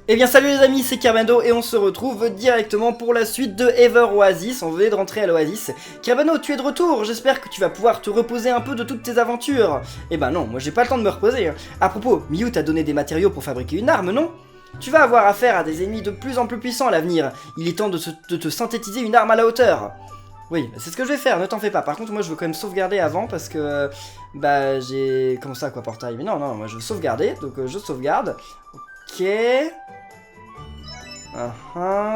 Eh bien salut les amis, c'est Kerbano et on se retrouve directement pour la suite de Ever Oasis. On venait de rentrer à l'Oasis. Kerbano, tu es de retour, j'espère que tu vas pouvoir te reposer un peu de toutes tes aventures. Eh ben non, moi j'ai pas le temps de me reposer. À propos, Miyu t'a donné des matériaux pour fabriquer une arme, non? Tu vas avoir affaire à des ennemis de plus en plus puissants à l'avenir. Il est temps de te synthétiser une arme à la hauteur. Oui, c'est ce que je vais faire, ne t'en fais pas. Par contre, moi je veux quand même sauvegarder avant parce que... bah j'ai... Comment ça quoi, portail? Mais non, moi je veux sauvegarder, donc je sauvegarde. Ok...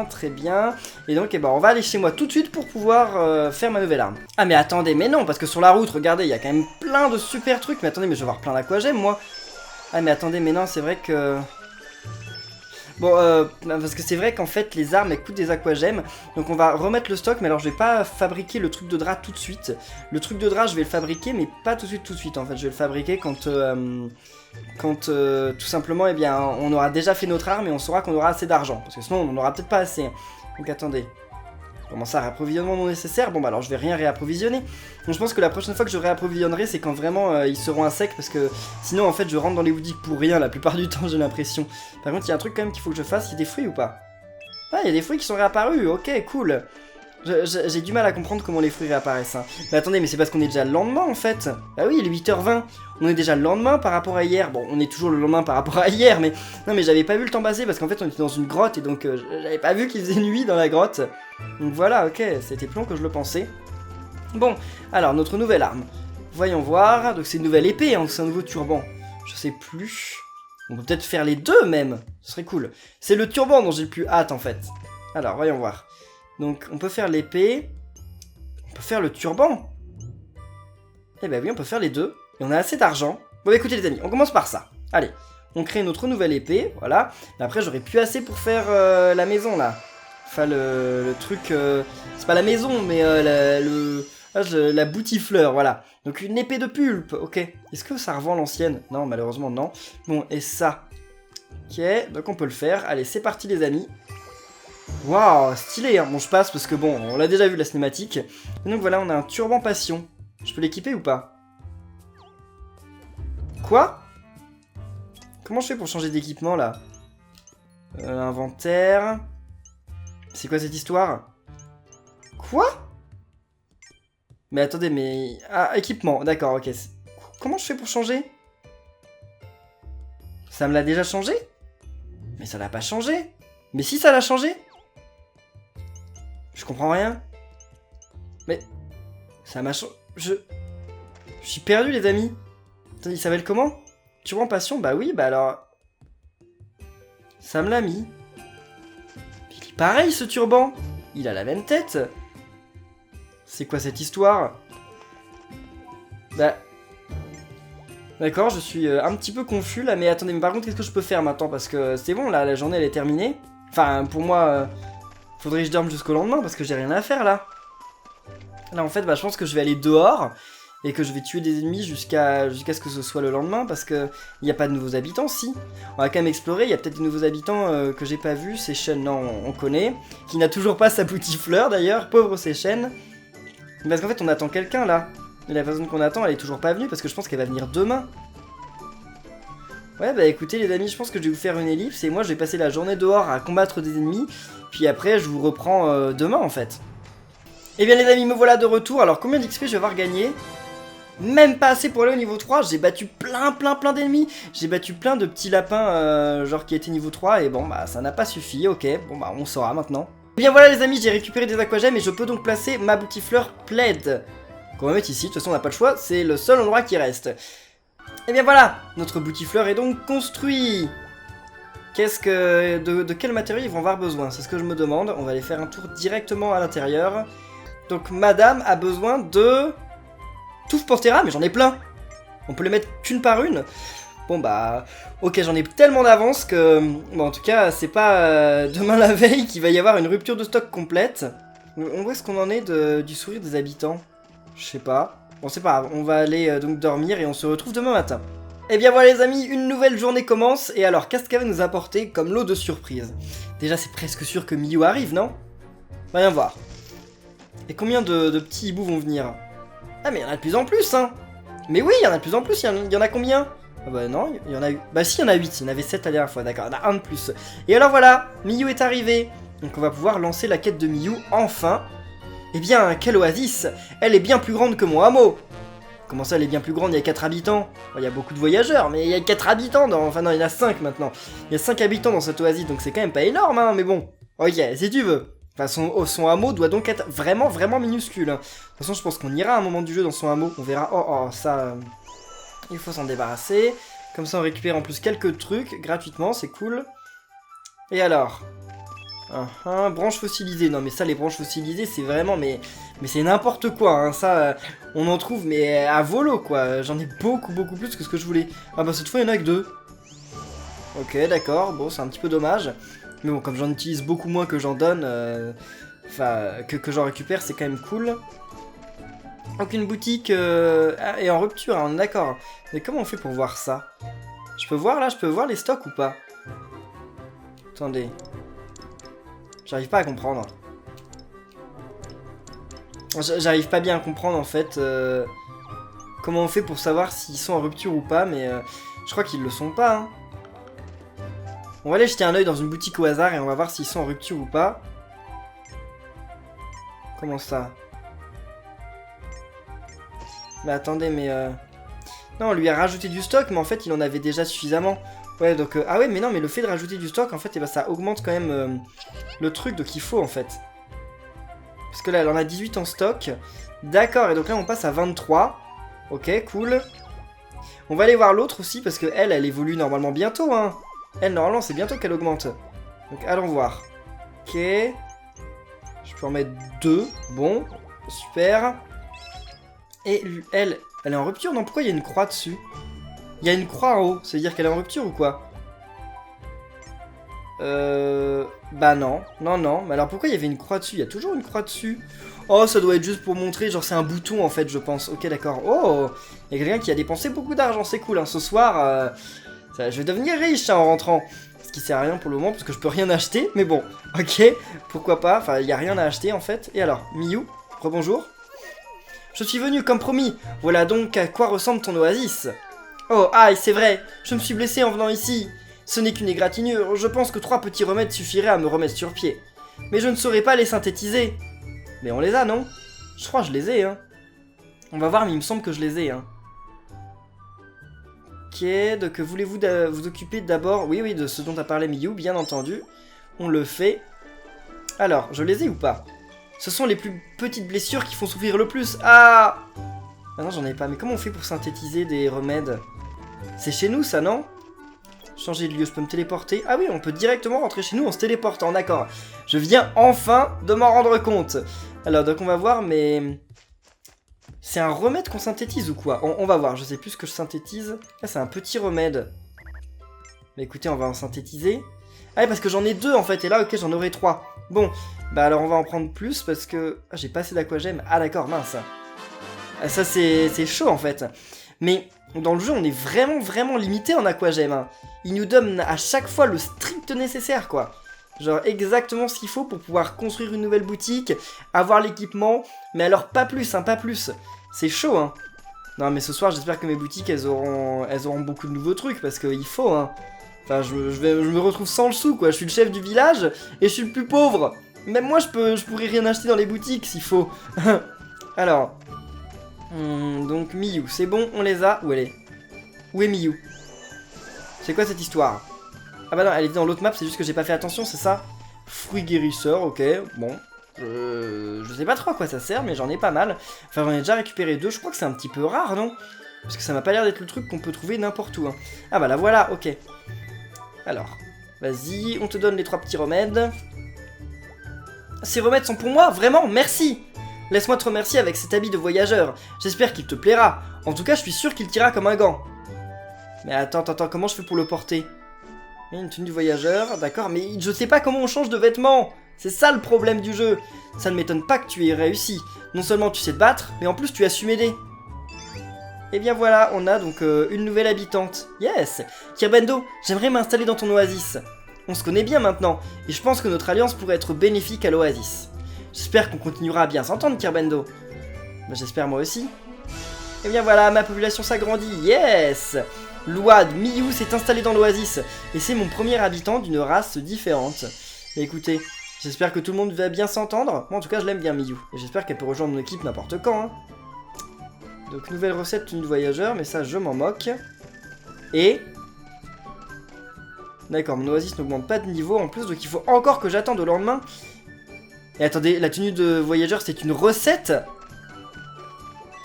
très bien. Et donc, on va aller chez moi tout de suite pour pouvoir faire ma nouvelle arme. Ah mais attendez, mais non, parce que sur la route, regardez, il y a quand même plein de super trucs. Mais attendez, mais je vais avoir plein d'aquagèmes, moi. Ah mais attendez, mais non, c'est vrai que... Bon, parce que c'est vrai qu'en fait, les armes, elles coûtent des aquagèmes. Donc on va remettre le stock, mais alors je vais pas fabriquer le truc de drap tout de suite. Le truc de drap, je vais le fabriquer, mais pas tout de suite, en fait. Je vais le fabriquer quand tout simplement, eh bien, on aura déjà fait notre arme et on saura qu'on aura assez d'argent. Parce que sinon, on n'en aura peut-être pas assez. Donc attendez. Comment ça, réapprovisionnement non nécessaire? Bon bah alors je vais rien réapprovisionner. Donc je pense que la prochaine fois que je réapprovisionnerai, c'est quand vraiment ils seront à sec, parce que sinon en fait je rentre dans les boutiques pour rien la plupart du temps, j'ai l'impression. Par contre il y a un truc quand même qu'il faut que je fasse, il y a des fruits ou pas? Ah, il y a des fruits qui sont réapparus, ok, cool. J'ai du mal à comprendre comment les fruits réapparaissent. Hein. Mais attendez, mais c'est parce qu'on est déjà le lendemain en fait. Bah oui, il est 8h20. On est déjà le lendemain par rapport à hier. Bon, on est toujours le lendemain par rapport à hier, mais... Non, mais j'avais pas vu le temps passer parce qu'en fait on était dans une grotte et donc j'avais pas vu qu'il faisait nuit dans la grotte. Donc voilà, ok, c'était plus long que je le pensais. Bon, alors notre nouvelle arme. Voyons voir. Donc c'est une nouvelle épée, hein, c'est un nouveau turban. Je sais plus. On peut peut-être faire les deux même. Ce serait cool. C'est le turban dont j'ai le plus hâte en fait. Alors, voyons voir. Donc on peut faire l'épée, on peut faire le turban. Eh ben oui, on peut faire les deux, et on a assez d'argent. Bon bah, écoutez les amis, on commence par ça. Allez, on crée notre nouvelle épée, voilà. Et après j'aurai plus assez pour faire la maison là. Enfin le truc, c'est pas la maison, mais la boutifleur, voilà. Donc une épée de pulpe, ok. Est-ce que ça revend l'ancienne? Non, malheureusement non. Bon, et ça. Ok, donc on peut le faire. Allez, c'est parti les amis. Waouh, stylé, hein. Bon je passe parce que bon, on l'a déjà vu la cinématique. Et donc voilà, on a un turban passion. Je peux l'équiper ou pas? Quoi? Comment je fais pour changer d'équipement là? Inventaire. C'est quoi cette histoire? Quoi? Mais attendez, mais... Ah, équipement, d'accord, ok. Comment je fais pour changer? Ça me l'a déjà changé? Mais ça l'a pas changé. Mais si ça l'a changé? Je comprends rien. Mais... Ça m'a changé... Je suis perdu les amis. Il s'appelle comment? Turban passion? Bah oui, bah alors... Ça me l'a mis. Il est pareil ce turban. Il a la même tête. C'est quoi cette histoire? Bah... D'accord, je suis un petit peu confus là, mais attendez, mais par contre qu'est-ce que je peux faire maintenant? Parce que c'est bon là, la journée elle est terminée. Enfin, pour moi... Faudrait que je dorme jusqu'au lendemain parce que j'ai rien à faire là. Là en fait bah, je pense que je vais aller dehors et que je vais tuer des ennemis jusqu'à ce que ce soit le lendemain parce que il n'y a pas de nouveaux habitants. Si, on va quand même explorer, il y a peut-être des nouveaux habitants que j'ai pas vus. Seychen, non, on connaît, qui n'a toujours pas sa boutifleur d'ailleurs, pauvre Seychen. Parce qu'en fait on attend quelqu'un là. Et la personne qu'on attend elle est toujours pas venue parce que je pense qu'elle va venir demain. Ouais bah écoutez les amis, je pense que je vais vous faire une ellipse et moi je vais passer la journée dehors à combattre des ennemis. Puis après je vous reprends demain en fait. Et bien les amis, me voilà de retour. Alors combien d'XP je vais avoir gagné? Même pas assez pour aller au niveau 3. J'ai battu plein d'ennemis. J'ai battu plein de petits lapins genre qui étaient niveau 3. Et bon bah ça n'a pas suffi, ok. Bon bah on saura maintenant. Et bien voilà les amis, j'ai récupéré des aquagèmes et je peux donc placer ma boutifleur plaid. Qu'on va mettre ici, de toute façon on n'a pas le choix, c'est le seul endroit qui reste. Et bien voilà, notre boutifleur est donc construit. De quel matériau ils vont avoir besoin? C'est ce que je me demande. On va aller faire un tour directement à l'intérieur. Donc madame a besoin de... Touffe Pantera, mais j'en ai plein. On peut les mettre qu'une par une. Bon bah... Ok, j'en ai tellement d'avance que... Bon en tout cas, c'est pas demain la veille qu'il va y avoir une rupture de stock complète. On voit ce qu'on en est du sourire des habitants. Je sais pas. Bon c'est pas grave, on va aller donc dormir et on se retrouve demain matin. Et bien voilà les amis, une nouvelle journée commence. Et alors, qu'est-ce qu'elle va nous apporter comme lot de surprise? Déjà c'est presque sûr que Miyu arrive, non? Voyons voir. Et combien de petits hiboux vont venir? Ah mais il y en a de plus en plus, hein. Mais oui, il y en a de plus en plus, il y en a combien? Ah bah non, il y en a eu. Bah si, il y en a 8, il y en avait 7 la dernière fois, d'accord, il y en a un de plus. Et alors voilà, Miyu est arrivé. Donc on va pouvoir lancer la quête de Miyu, enfin. Eh bien, quelle oasis! Elle est bien plus grande que mon hameau! Comment ça, elle est bien plus grande? Il y a 4 habitants. Bon, il y a beaucoup de voyageurs, mais il y a 4 habitants dans... Enfin non, il y en a 5 maintenant. Il y a 5 habitants dans cette oasis, donc c'est quand même pas énorme, hein, mais bon. Ok, si tu veux. Enfin, son hameau doit donc être vraiment, vraiment minuscule. Hein. De toute façon, je pense qu'on ira à un moment du jeu dans son hameau. On verra... Oh, ça... Il faut s'en débarrasser. Comme ça, on récupère en plus quelques trucs gratuitement, c'est cool. Et alors branches fossilisées. Non, mais ça, les branches fossilisées, c'est vraiment... Mais c'est n'importe quoi, hein. Ça, on en trouve, mais à volo, quoi. J'en ai beaucoup, beaucoup plus que ce que je voulais. Ah bah, cette fois, il y en a que 2. Ok, d'accord. Bon, c'est un petit peu dommage. Mais bon, comme j'en utilise beaucoup moins que j'en donne... Enfin, que j'en récupère, c'est quand même cool. Donc une boutique est en rupture, hein, on est d'accord. Mais comment on fait pour voir ça? Je peux voir là? Je peux voir les stocks ou pas? Attendez. J'arrive pas à comprendre. J'arrive pas bien à comprendre en fait comment on fait pour savoir s'ils sont en rupture ou pas, mais je crois qu'ils le sont pas. Hein. On va aller jeter un oeil dans une boutique au hasard et on va voir s'ils sont en rupture ou pas. Comment ça? Mais attendez, mais non, on lui a rajouté du stock, mais en fait, il en avait déjà suffisamment. Ouais, donc... Ah ouais, mais non, mais le fait de rajouter du stock, en fait, eh ben, ça augmente quand même le truc, donc il faut, en fait. Parce que là, elle en a 18 en stock. D'accord, et donc là, on passe à 23. Ok, cool. On va aller voir l'autre aussi, parce que elle évolue normalement bientôt, hein. Elle, normalement, c'est bientôt qu'elle augmente. Donc, allons voir. Ok. Je peux en mettre 2. Bon, super. Et elle est en rupture? Non, pourquoi il y a une croix dessus? Il y a une croix en haut, ça veut dire qu'elle est en rupture ou quoi? Bah non, non. Mais alors pourquoi il y avait une croix dessus? Il y a toujours une croix dessus. Oh, ça doit être juste pour montrer, genre c'est un bouton en fait, je pense. Ok, d'accord. Oh, il y a quelqu'un qui a dépensé beaucoup d'argent, c'est cool. Hein. Ce soir, je vais devenir riche hein, en rentrant. Ce qui sert à rien pour le moment, parce que je peux rien acheter. Mais bon, ok, pourquoi pas. Enfin, il n'y a rien à acheter en fait. Et alors, Miyu, rebonjour. Je suis venu comme promis. Voilà donc à quoi ressemble ton oasis. Oh, aïe, c'est vrai. Je me suis blessé en venant ici. Ce n'est qu'une égratignure. Je pense que 3 petits remèdes suffiraient à me remettre sur pied. Mais je ne saurais pas les synthétiser. Mais on les a, non? Je crois que je les ai, hein. On va voir, mais il me semble que je les ai, hein. Ok, donc voulez-vous vous occuper d'abord... Oui, de ce dont a parlé Miyu, bien entendu. On le fait. Alors, je les ai ou pas? Ce sont les plus petites blessures qui font souffrir le plus. Ah! Ah non, j'en ai pas. Mais comment on fait pour synthétiser des remèdes? C'est chez nous, ça, non? Changer de lieu, je peux me téléporter. Ah oui, on peut directement rentrer chez nous en se téléportant, d'accord. Je viens enfin de m'en rendre compte. Alors, donc on va voir, mais... C'est un remède qu'on synthétise ou quoi? On va voir, je sais plus ce que je synthétise. Là, c'est un petit remède. Mais écoutez, on va en synthétiser. Ah oui, parce que j'en ai 2 en fait, et là, ok, j'en aurai 3. Bon, bah alors on va en prendre plus parce que... Ah, j'ai pas assez d'aquagemme. Ah d'accord, mince. Ah, ça, c'est chaud en fait. Mais dans le jeu, on est vraiment, vraiment limité en aquagemme. Hein. Il nous donne à chaque fois le strict nécessaire, quoi. Genre exactement ce qu'il faut pour pouvoir construire une nouvelle boutique, avoir l'équipement, mais alors pas plus, hein, pas plus. C'est chaud, hein. Non, mais ce soir, j'espère que mes boutiques, elles auront beaucoup de nouveaux trucs, parce qu'il faut, hein. Enfin, je me retrouve sans le sou, quoi. Je suis le chef du village, et je suis le plus pauvre. Même moi, je pourrais rien acheter dans les boutiques, s'il faut. Alors... donc, Miyu, c'est bon, on les a. Où elle est? Où est Miyu? C'est quoi cette histoire? Ah bah non, elle était dans l'autre map, c'est juste que j'ai pas fait attention, c'est ça? Fruit guérisseur, ok, bon. Je sais pas trop à quoi ça sert, mais j'en ai pas mal. Enfin, j'en ai déjà récupéré 2, je crois que c'est un petit peu rare, non? Parce que ça m'a pas l'air d'être le truc qu'on peut trouver n'importe où. Hein. Ah bah là, voilà, ok. Alors, vas-y, on te donne les 3 petits remèdes. Ces remèdes sont pour moi, vraiment, merci! Laisse-moi te remercier avec cet habit de voyageur. J'espère qu'il te plaira. En tout cas, je suis sûr qu'il t'ira comme un gant. Mais attends, comment je fais pour le porter? Une tenue de voyageur, d'accord, mais je sais pas comment on change de vêtements. C'est ça le problème du jeu. Ça ne m'étonne pas que tu aies réussi. Non seulement tu sais te battre, mais en plus tu as su m'aider. Et bien voilà, on a donc une nouvelle habitante. Yes! Kirbendo, j'aimerais m'installer dans ton oasis. On se connaît bien maintenant, et je pense que notre alliance pourrait être bénéfique à l'oasis. J'espère qu'on continuera à bien s'entendre, Kirbendo. Bah, j'espère moi aussi. Et bien voilà, ma population s'agrandit, yes! Louad, Miyu s'est installé dans l'oasis. Et c'est mon premier habitant d'une race différente. Mais écoutez, j'espère que tout le monde va bien s'entendre. Moi en tout cas je l'aime bien Miyu. Et j'espère qu'elle peut rejoindre mon équipe n'importe quand. Hein. Donc nouvelle recette tenue de voyageur, mais ça je m'en moque. Et... D'accord, mon oasis n'augmente pas de niveau en plus, donc il faut encore que j'attende au lendemain. Et attendez, la tenue de voyageur c'est une recette?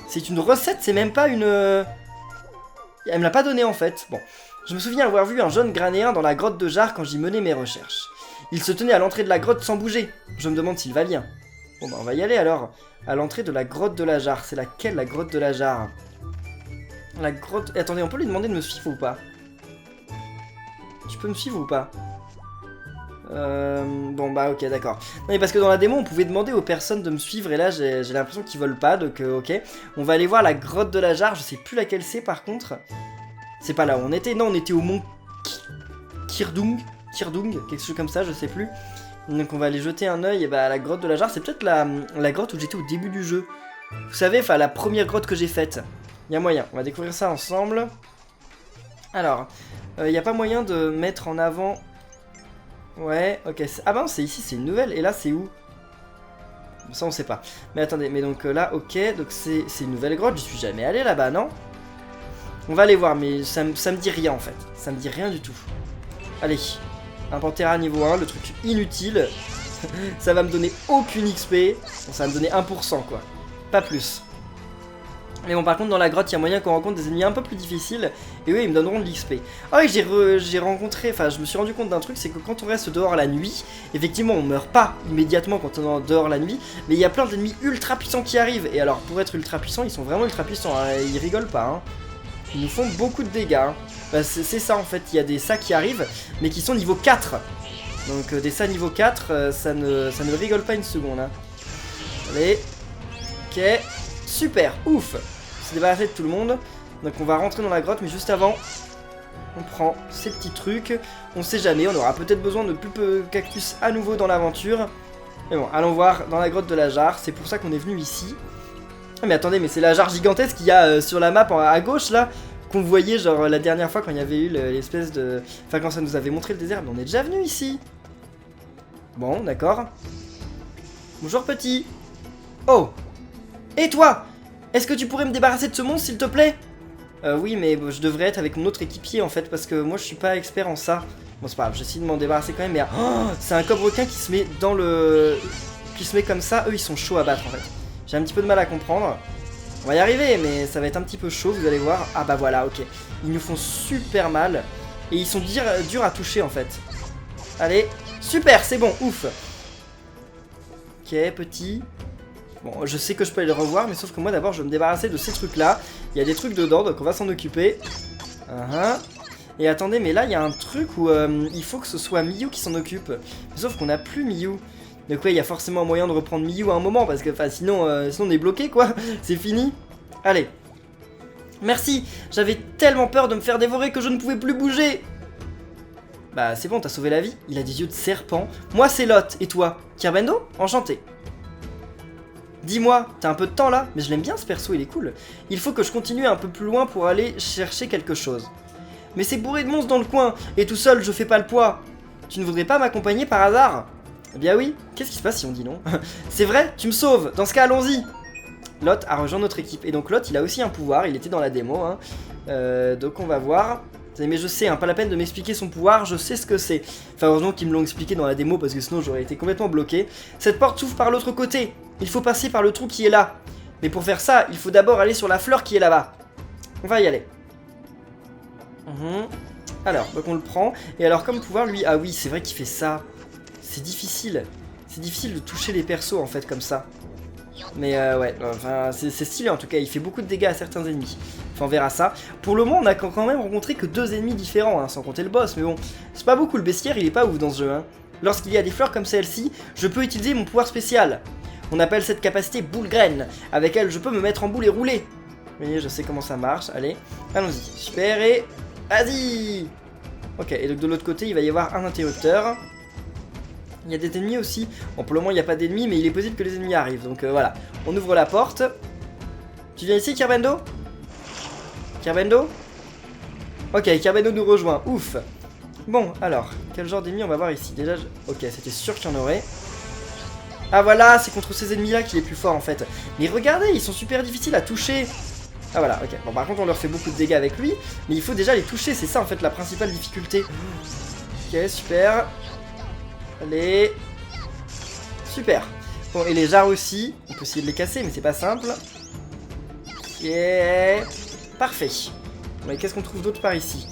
C'est une recette, c'est même pas une... Elle me l'a pas donné en fait. Bon, je me souviens avoir vu un jeune granéen dans la grotte de Jar quand j'y menais mes recherches. Il se tenait à l'entrée de la grotte sans bouger. Je me demande s'il va bien. Bon bah on va y aller alors. À l'entrée de la grotte de la Jar. C'est laquelle la grotte de la Jar? La grotte... Et attendez, on peut lui demander de me suivre ou pas? Tu peux me suivre ou pas? Bon bah ok d'accord. Non mais parce que dans la démo on pouvait demander aux personnes de me suivre et là j'ai l'impression qu'ils veulent pas, donc ok. On va aller voir la grotte de la Jar, je sais plus laquelle c'est par contre. C'est pas là où on était, non on était au mont Kirdung, quelque chose comme ça, je sais plus. Donc on va aller jeter un oeil et bah la grotte de la Jar c'est peut-être la grotte où j'étais au début du jeu. Vous savez, enfin la première grotte que j'ai faite. Il y a moyen, on va découvrir ça ensemble. Alors, il n'y a pas moyen de mettre en avant... Ouais, ok. Ah bah non, c'est ici, c'est une nouvelle. Et là, c'est où? Ça, on sait pas. Mais attendez, mais donc là, ok. Donc c'est une nouvelle grotte. Je suis jamais allé là-bas, non? On va aller voir, mais ça me dit rien en fait. Ça me dit rien du tout. Allez. Un Pantera niveau 1, le truc inutile. Ça va me donner aucune XP. Bon, ça va me donner 1% quoi. Pas plus. Mais bon, par contre, dans la grotte, il y a moyen qu'on rencontre des ennemis un peu plus difficiles. Et eux, ils me donneront de l'XP. Ah oui, j'ai rencontré... Enfin, je me suis rendu compte d'un truc, c'est que quand on reste dehors la nuit, effectivement, on meurt pas immédiatement quand on est dehors la nuit. Mais il y a plein d'ennemis ultra puissants qui arrivent. Et alors, pour être ultra puissants, ils sont vraiment ultra puissants. Hein, ils rigolent pas. Hein. Ils nous font beaucoup de dégâts. Hein. Bah, c'est ça, en fait. Il y a des sacs qui arrivent, mais qui sont niveau 4. Donc, des sacs niveau 4, ça ne rigole pas une seconde. Hein. Allez. Ok. Super. Ouf. C'est débarrassé de tout le monde. Donc on va rentrer dans la grotte, mais juste avant, on prend ces petits trucs. On sait jamais, on aura peut-être besoin de pulpe cactus à nouveau dans l'aventure. Mais bon, allons voir dans la grotte de la Jar. C'est pour ça qu'on est venu ici. Ah, mais attendez, mais c'est la Jar gigantesque qu'il y a sur la map à gauche là, qu'on voyait genre la dernière fois quand il y avait eu l'espèce de... Enfin quand ça nous avait montré le désert, mais on est déjà venu ici. Bon, d'accord. Bonjour petit. Oh. Et toi? Est-ce que tu pourrais me débarrasser de ce monstre s'il te plaît? Oui, mais je devrais être avec mon autre équipier en fait, parce que moi je suis pas expert en ça. Bon, c'est pas grave, j'essaie de m'en débarrasser quand même, mais... Oh, c'est un cobre-requin qui se met dans le... Qui se met comme ça, eux ils sont chauds à battre en fait. J'ai un petit peu de mal à comprendre. On va y arriver, mais ça va être un petit peu chaud, vous allez voir. Ah bah voilà, ok. Ils nous font super mal, et ils sont durs à toucher en fait. Allez, super, c'est bon, ouf. Ok, petit... Bon, je sais que je peux aller le revoir, mais sauf que moi d'abord je vais me débarrasser de ces trucs là. Il y a des trucs dedans, donc on va s'en occuper. Et attendez, mais là il y a un truc où il faut que ce soit Miyu qui s'en occupe. Mais sauf qu'on n'a plus Miyu. Donc ouais, il y a forcément un moyen de reprendre Miyu à un moment, parce que sinon on est bloqué quoi. C'est fini. Allez. Merci, j'avais tellement peur de me faire dévorer que je ne pouvais plus bouger. Bah c'est bon, t'as sauvé la vie. Il a des yeux de serpent. Moi c'est Lot, et toi? Kirbendo? Enchanté. Dis-moi, t'as un peu de temps là? Mais je l'aime bien ce perso, il est cool. Il faut que je continue un peu plus loin pour aller chercher quelque chose. Mais c'est bourré de monstres dans le coin, et tout seul je fais pas le poids. Tu ne voudrais pas m'accompagner par hasard? Eh bien oui, qu'est-ce qui se passe si on dit non? C'est vrai, tu me sauves, dans ce cas allons-y. Lot a rejoint notre équipe, et donc Lot il a aussi un pouvoir, il était dans la démo. Hein. Donc on va voir. Mais je sais, hein, pas la peine de m'expliquer son pouvoir, je sais ce que c'est. Enfin heureusement qu'ils me l'ont expliqué dans la démo, parce que sinon j'aurais été complètement bloqué. Cette porte s'ouvre par l'autre côté. Il faut passer par le trou qui est là. Mais pour faire ça, il faut d'abord aller sur la fleur qui est là-bas. On va y aller. Alors, donc on le prend. Et alors comme pouvoir, lui... Ah oui, c'est vrai qu'il fait ça. C'est difficile. C'est difficile de toucher les persos en fait comme ça. Mais ouais, enfin c'est stylé en tout cas. Il fait beaucoup de dégâts à certains ennemis. Enfin on verra ça. Pour le moment on a quand même rencontré que 2 ennemis différents, hein, sans compter le boss. Mais bon, c'est pas beaucoup. Le bestiaire il est pas ouf dans ce jeu. Hein. Lorsqu'il y a des fleurs comme celle-ci, je peux utiliser mon pouvoir spécial. On appelle cette capacité boule graine. Avec elle je peux me mettre en boule et rouler. Vous voyez, je sais comment ça marche. Allez, allons-y. Super et... Vas-y. Ok, et donc de l'autre côté il va y avoir un interrupteur. Il y a des ennemis aussi. Bon, pour le moment, il n'y a pas d'ennemis, mais il est possible que les ennemis arrivent. Donc voilà, on ouvre la porte. Tu viens ici, Kirbendo? Kirbendo? Ok, Kerbendo nous rejoint, ouf. Bon, alors, quel genre d'ennemi on va voir ici? Déjà, ok, c'était sûr qu'il y en aurait. Ah voilà, c'est contre ces ennemis-là qu'il est plus fort en fait. Mais regardez, ils sont super difficiles à toucher. Ah voilà, ok. Bon, par contre, on leur fait beaucoup de dégâts avec lui, mais il faut déjà les toucher, c'est ça en fait la principale difficulté. Ok, super. Allez. Super. Bon, et les jarres aussi, on peut essayer de les casser, mais c'est pas simple. Ok. Parfait. Bon, et qu'est-ce qu'on trouve d'autre par ici?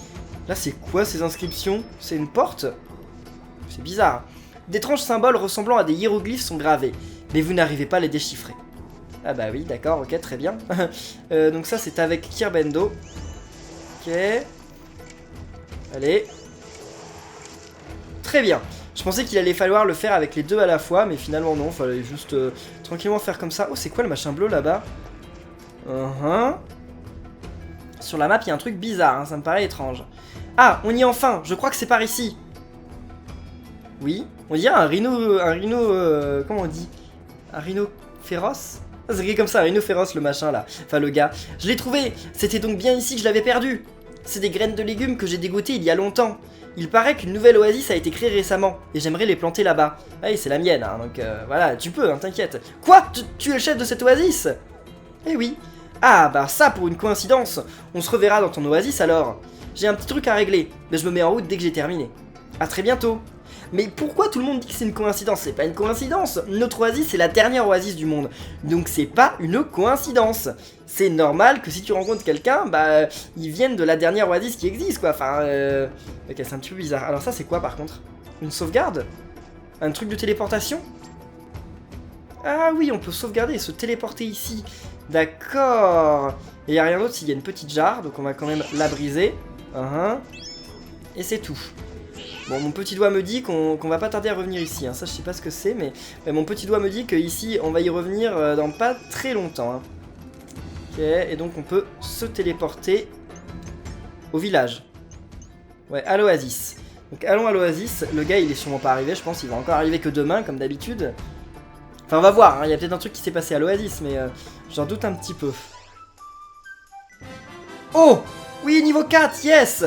Là, c'est quoi ces inscriptions? C'est une porte? C'est bizarre. D'étranges symboles ressemblant à des hiéroglyphes sont gravés, mais vous n'arrivez pas à les déchiffrer. Ah bah oui, d'accord, ok, très bien. Donc ça, c'est avec Kerbendo. Ok. Allez. Très bien. Je pensais qu'il allait falloir le faire avec les deux à la fois, mais finalement non, fallait juste tranquillement faire comme ça. Oh, c'est quoi le machin bleu là-bas? Sur la map, il y a un truc bizarre, hein, ça me paraît étrange. Ah, on y est enfin, je crois que c'est par ici. Oui, on dirait un rhino, comment on dit? Un rhino féroce? Ah, c'est écrit comme ça, un rhino féroce le machin là, enfin le gars. Je l'ai trouvé, c'était donc bien ici que je l'avais perdu. C'est des graines de légumes que j'ai dégotées il y a longtemps. Il paraît qu'une nouvelle oasis a été créée récemment, et j'aimerais les planter là-bas. Ah oui, c'est la mienne, hein, donc voilà, tu peux, hein, t'inquiète. Quoi? Tu es le chef de cette oasis? Eh oui. Ah, bah ça, pour une coïncidence. On se reverra dans ton oasis alors. J'ai un petit truc à régler, mais je me mets en route dès que j'ai terminé. À très bientôt. Mais pourquoi tout le monde dit que c'est une coïncidence? C'est pas une coïncidence. Notre oasis, c'est la dernière oasis du monde. Donc c'est pas une coïncidence. C'est normal que si tu rencontres quelqu'un, bah, ils viennent de la dernière oasis qui existe, quoi. Enfin, ok, c'est un petit peu bizarre. Alors ça, c'est quoi, par contre? Une sauvegarde? Un truc de téléportation? Ah oui, on peut sauvegarder et se téléporter ici. D'accord. Et il n'y a rien d'autre s'il y a une petite jarre, donc on va quand même la briser. Et c'est tout. Bon, mon petit doigt me dit qu'on va pas tarder à revenir ici. Hein. Ça, je sais pas ce que c'est, mais mon petit doigt me dit qu'ici, on va y revenir dans pas très longtemps. Hein. Ok, et donc on peut se téléporter au village. Ouais, à l'oasis. Donc allons à l'oasis. Le gars, il est sûrement pas arrivé, je pense. Il va encore arriver que demain, comme d'habitude. Enfin, on va voir. Hein. Il y a peut-être un truc qui s'est passé à l'oasis, mais j'en doute un petit peu. Oh! Oui, niveau 4, yes!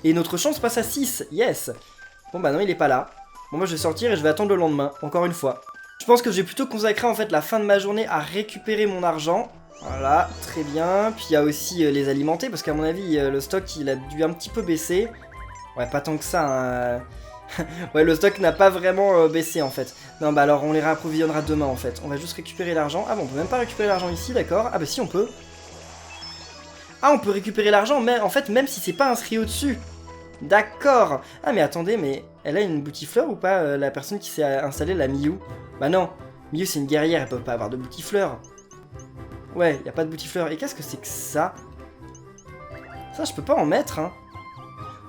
Et notre chance passe à 6, yes. Bon bah non, il est pas là. Bon, moi je vais sortir et je vais attendre le lendemain, encore une fois. Je pense que j'ai plutôt consacré en fait la fin de ma journée à récupérer mon argent. Voilà, très bien. Puis il y a aussi les alimenter, parce qu'à mon avis, le stock il a dû un petit peu baisser. Ouais, pas tant que ça, hein. Ouais, le stock n'a pas vraiment baissé en fait. Non, bah alors on les réapprovisionnera demain en fait. On va juste récupérer l'argent. Ah bon, on peut même pas récupérer l'argent ici, d'accord. Ah bah si, on peut. Ah, on peut récupérer l'argent, mais en fait, même si c'est pas inscrit au-dessus. D'accord. Ah, mais attendez, mais elle a une boutifleur ou pas, la personne qui s'est installée, la Miyu? Bah non, Miyu c'est une guerrière, elle peut pas avoir de boutifleur. Ouais, y a pas de boutifleur. Et qu'est-ce que c'est que ça? Ça, je peux pas en mettre, hein.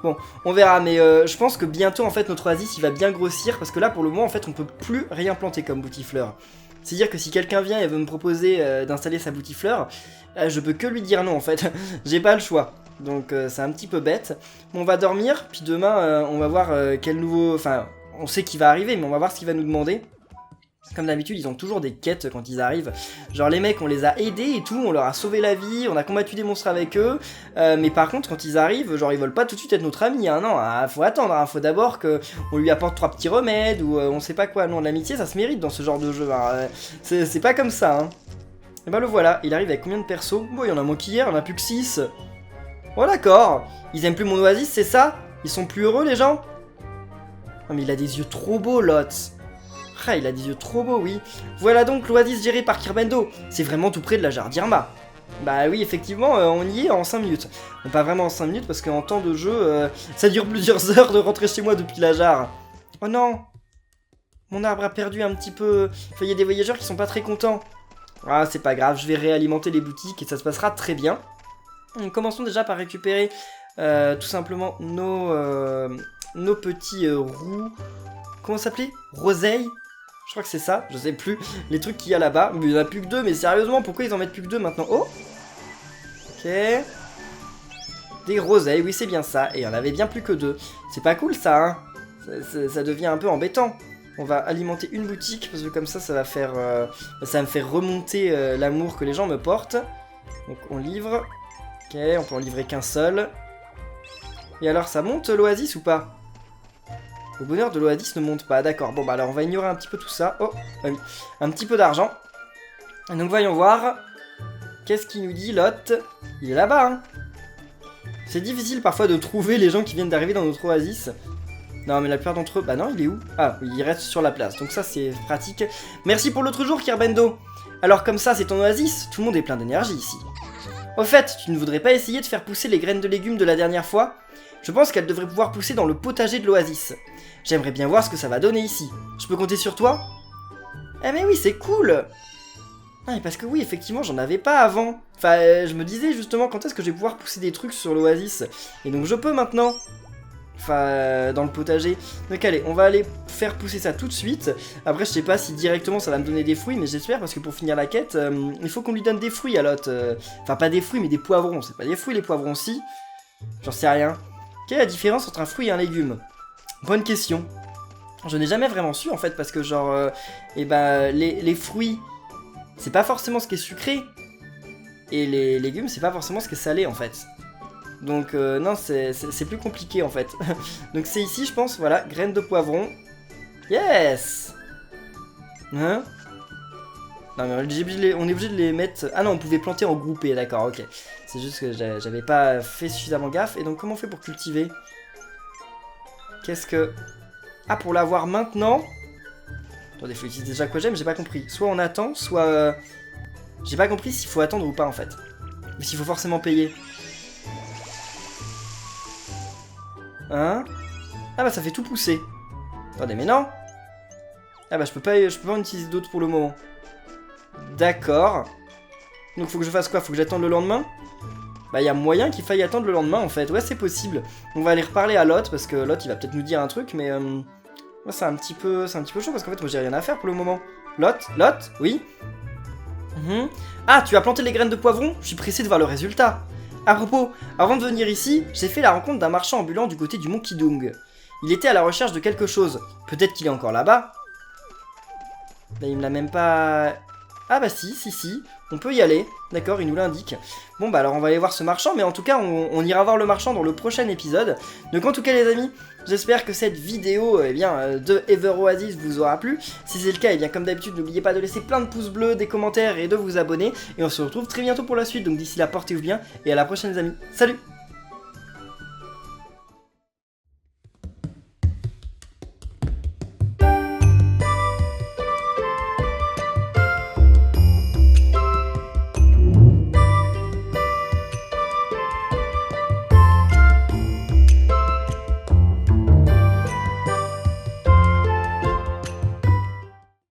Bon, on verra, mais je pense que bientôt, en fait, notre oasis, il va bien grossir, parce que là, pour le moment, en fait, on peut plus rien planter comme boutifleur. C'est-à-dire que si quelqu'un vient et veut me proposer d'installer sa boutifleur, je peux que lui dire non en fait, j'ai pas le choix. Donc c'est un petit peu bête. Bon, on va dormir, puis demain on va voir quel nouveau... Enfin, on sait qui va arriver, mais on va voir ce qu'il va nous demander. Comme d'habitude, ils ont toujours des quêtes quand ils arrivent. Genre les mecs, on les a aidés et tout, on leur a sauvé la vie, on a combattu des monstres avec eux. Mais par contre, quand ils arrivent, genre ils veulent pas tout de suite être notre ami, hein, non, faut attendre, hein, faut d'abord qu'on lui apporte 3 petits remèdes ou on sait pas quoi. Non, l'amitié, ça se mérite dans ce genre de jeu. Hein. C'est pas comme ça, hein. Et bah le voilà, il arrive avec combien de persos? Bon, il y en a moins qu'hier, il y en a plus que 6. Oh d'accord, ils aiment plus mon oasis, c'est ça? Ils sont plus heureux les gens? Non mais il a des yeux trop beaux, Lot. Ah, il a des yeux trop beaux, oui. Voilà donc l'oasis géré par Kerbendo. C'est vraiment tout près de la jarre d'Irma. Bah oui, effectivement, on y est en 5 minutes. Bon, pas vraiment en 5 minutes, parce qu'en temps de jeu, ça dure plusieurs heures de rentrer chez moi depuis la jarre. Oh non! Mon arbre a perdu un petit peu... Enfin, il y a des voyageurs qui sont pas très contents. Ah, c'est pas grave, je vais réalimenter les boutiques et ça se passera très bien. Commençons déjà par récupérer tout simplement nos petits roues... Comment ça s'appelait? Roseille? Je crois que c'est ça, je sais plus. Les trucs qu'il y a là-bas. Mais il n'y en a plus que 2, mais sérieusement, pourquoi ils en mettent plus que 2 maintenant? Oh! Ok. Des roseilles, oui, c'est bien ça. Et il y en avait bien plus que 2. C'est pas cool ça, hein? Ça devient un peu embêtant. On va alimenter une boutique, parce que comme ça va faire... ça va me faire remonter l'amour que les gens me portent. Donc on livre. Ok, on peut en livrer qu'un seul. Et alors, ça monte l'oasis ou pas? Le bonheur de l'oasis ne monte pas, d'accord. Bon, bah alors on va ignorer un petit peu tout ça. Oh, ah oui, un petit peu d'argent. Donc voyons voir. Qu'est-ce qu'il nous dit, Lot? Il est là-bas, hein. C'est difficile parfois de trouver les gens qui viennent d'arriver dans notre oasis. Non, mais la plupart d'entre eux... Bah non, il est où? Ah, oui, il reste sur la place. Donc ça, c'est pratique. Merci pour l'autre jour, Kirbendo. Alors comme ça, c'est ton oasis? Tout le monde est plein d'énergie ici. Au fait, tu ne voudrais pas essayer de faire pousser les graines de légumes de la dernière fois? Je pense qu'elles devraient pouvoir pousser dans le potager de l'oasis. J'aimerais bien voir ce que ça va donner ici. Je peux compter sur toi? Eh mais oui, c'est cool! Ah, mais parce que oui, effectivement, j'en avais pas avant. Enfin, je me disais justement quand est-ce que je vais pouvoir pousser des trucs sur l'oasis. Et donc je peux maintenant. Enfin, dans le potager. Donc allez, on va aller faire pousser ça tout de suite. Après, je sais pas si directement ça va me donner des fruits, mais j'espère parce que pour finir la quête, il faut qu'on lui donne des fruits à Lot. Enfin, pas des fruits, mais des poivrons. C'est pas des fruits les poivrons, si? J'en sais rien. Quelle est la différence entre un fruit et un légume? Bonne question. Je n'ai jamais vraiment su en fait, parce que genre, les fruits, c'est pas forcément ce qui est sucré. Et les légumes, c'est pas forcément ce qui est salé en fait. Donc non, c'est plus compliqué en fait. Donc c'est ici, je pense, voilà, graines de poivron. Yes! Hein? Non mais on est obligé de les mettre... Ah non, on pouvait planter en groupé, d'accord, ok. C'est juste que j'avais pas fait suffisamment gaffe. Et donc comment on fait pour cultiver? Qu'est-ce que... Ah, pour l'avoir maintenant... Attendez, faut utiliser déjà quoi j'aime, j'ai pas compris. Soit on attend, soit... J'ai pas compris s'il faut attendre ou pas en fait. Ou s'il faut forcément payer. Hein? Ah bah ça fait tout pousser. Attendez, mais non. Ah bah je peux pas en utiliser d'autres pour le moment. D'accord. Donc faut que je fasse quoi? Faut que j'attende le lendemain? Bah il y a moyen qu'il faille attendre le lendemain en fait. Ouais, c'est possible. On va aller reparler à Lot parce que Lot il va peut-être nous dire un truc, mais ouais, c'est un petit peu chaud parce qu'en fait moi j'ai rien à faire pour le moment. Lot, oui. Ah, tu as planté les graines de poivron? Je suis pressé de voir le résultat. À propos, avant de venir ici, j'ai fait la rencontre d'un marchand ambulant du côté du mont Kidung. Il était à la recherche de quelque chose. Peut-être qu'il est encore là-bas. Là, il me l'a même pas... Ah bah si. On peut y aller. D'accord, il nous l'indique. Bon bah alors on va aller voir ce marchand, mais en tout cas on ira voir le marchand dans le prochain épisode. Donc en tout cas les amis, j'espère que cette vidéo de Ever Oasis vous aura plu. Si c'est le cas, et bien comme d'habitude, n'oubliez pas de laisser plein de pouces bleus, des commentaires et de vous abonner. Et on se retrouve très bientôt pour la suite, donc d'ici là portez-vous bien et à la prochaine les amis. Salut!